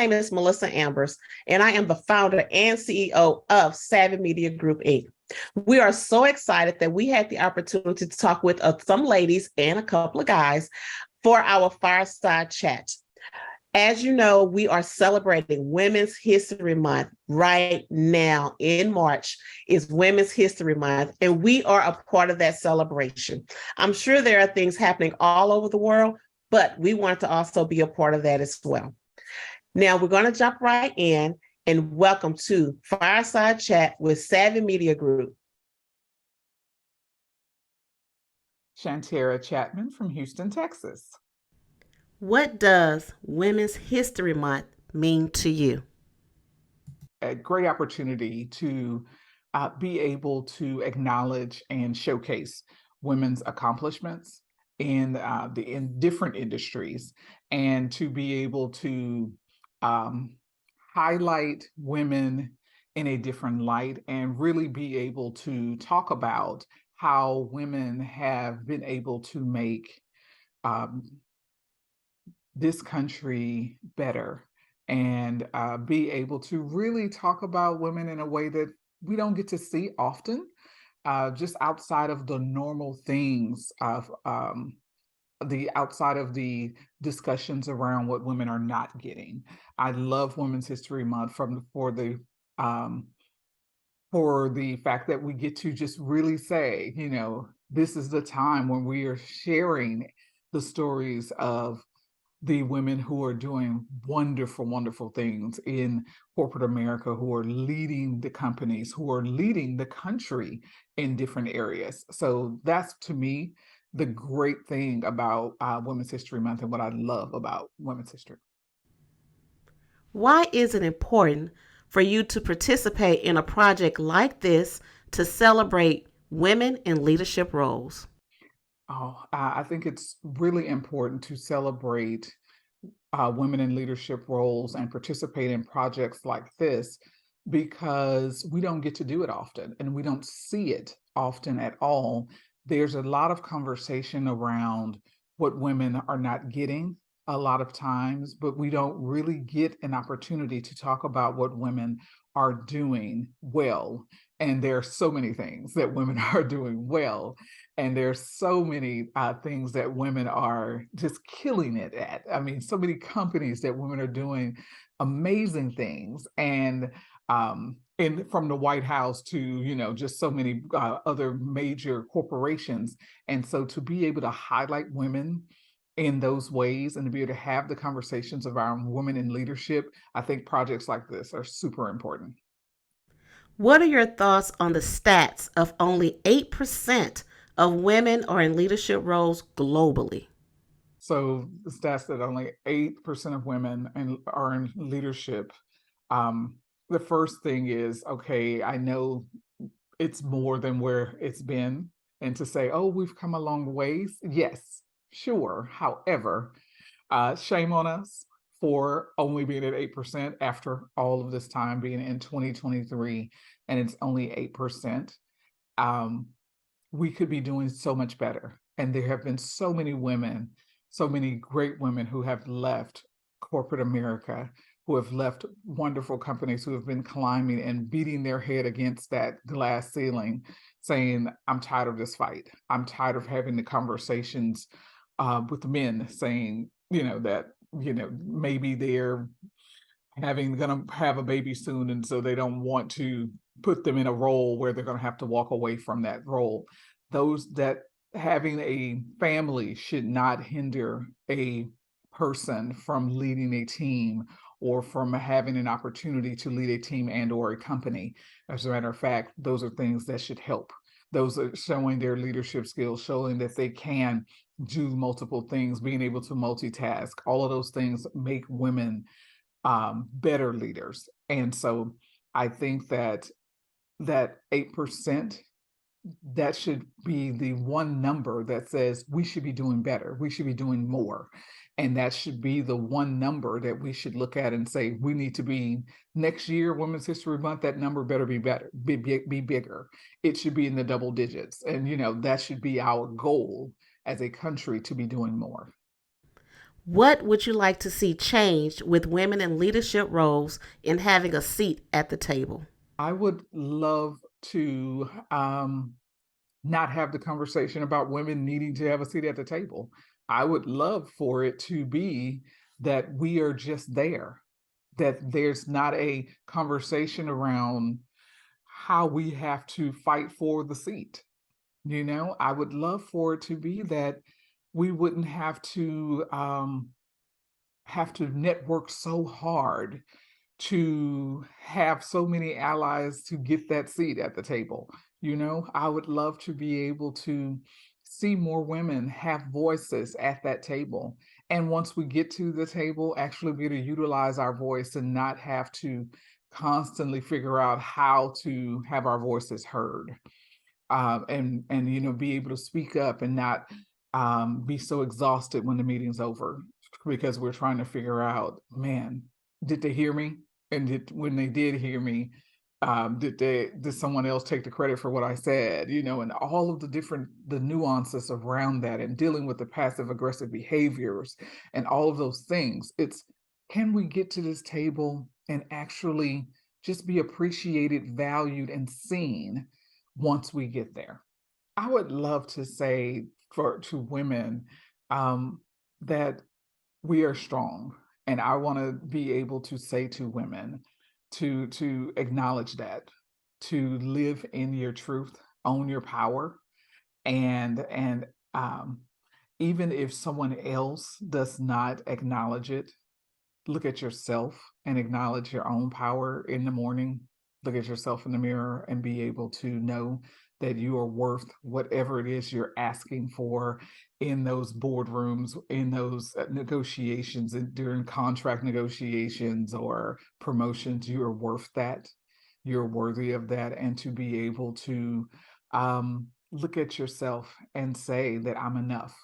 name is Melissa Ambers, and I am the founder and CEO of Savvy Media Group Inc. We are so excited that we had the opportunity to talk with some ladies and a couple of guys for our Fireside chat. As you know, we are celebrating Women's History Month right now. In March is Women's History Month, and we are a part of that celebration. I'm sure there are things happening all over the world, but we want to also be a part of that as well. Now, we're going to jump right in and welcome to Fireside Chat with Savvy Media Group. Shantera Chatman from Houston, Texas. What does Women's History Month mean to you? A great opportunity to be able to acknowledge and showcase women's accomplishments in different industries, and to be able to highlight women in a different light, and really be able to talk about how women have been able to make this country better, and be able to really talk about women in a way that we don't get to see often, just outside of the normal things of outside of the discussions around what women are not getting. I love Women's History Month for the fact that we get to just really say, this is the time when we are sharing the stories of the women who are doing wonderful, wonderful things in corporate America, who are leading the companies, who are leading the country in different areas. So that's, to me, the great thing about Women's History Month, and what I love about women's history. Why is it important for you to participate in a project like this to celebrate women in leadership roles? I think it's really important to celebrate women in leadership roles and participate in projects like this, because we don't get to do it often, and we don't see it often at all. There's a lot of conversation around what women are not getting a lot of times, but we don't really get an opportunity to talk about what women are doing well. And there are so many things that women are doing well. And there's so many things that women are just killing it at. I mean, so many companies that women are doing amazing things. And from the White House to, just so many other major corporations. And so to be able to highlight women in those ways, and to be able to have the conversations around women in leadership, I think projects like this are super important. What are your thoughts on the stats of only 8% of women are in leadership roles globally? So the stats that only 8% of women are in leadership. The first thing is, okay, I know it's more than where it's been. And to say, oh, we've come a long ways. Yes, sure. However, shame on us for only being at 8% after all of this time, being in 2023, and it's only 8%. We could be doing so much better. And there have been so many women, so many great women who have left corporate America, who have left wonderful companies, who have been climbing and beating their head against that glass ceiling, saying, I'm tired of this fight. I'm tired of having the conversations with men, saying, that, maybe they're gonna have a baby soon, and so they don't want to put them in a role where they're gonna have to walk away from that role. That having a family should not hinder a person from leading a team, or from having an opportunity to lead a team and or a company. As a matter of fact, those are things that should help. Those are showing their leadership skills, showing that they can do multiple things, being able to multitask. All of those things make women better leaders. And so I think that 8%, that should be the one number that says we should be doing better. We should be doing more. And that should be the one number that we should look at and say, we need to be, next year, Women's History Month, that number better be better, be bigger. It should be in the double digits. And, that should be our goal as a country, to be doing more. What would you like to see changed with women in leadership roles in having a seat at the table? I would love to not have the conversation about women needing to have a seat at the table. I would love for it to be that we are just there, that there's not a conversation around how we have to fight for the seat. I would love for it to be that we wouldn't have to network so hard to have so many allies to get that seat at the table. I would love to be able to see more women have voices at that table. And once we get to the table, actually be able to utilize our voice and not have to constantly figure out how to have our voices heard. And be able to speak up and not be so exhausted when the meeting's over because we're trying to figure out, man, did they hear me? And when they did hear me, did someone else take the credit for what I said? And all of the nuances around that, and dealing with the passive aggressive behaviors and all of those things. It's, can we get to this table and actually just be appreciated, valued, and seen once we get there? I would love to say to women that we are strong, and I want to be able to say to women to acknowledge that, to live in your truth, own your power, and even if someone else does not acknowledge it, look at yourself and acknowledge your own power in the morning. Look at yourself in the mirror and be able to know that you are worth whatever it is you're asking for in those boardrooms, in those negotiations, and during contract negotiations or promotions. You are worth that. You're worthy of that. And to be able to look at yourself and say that I'm enough.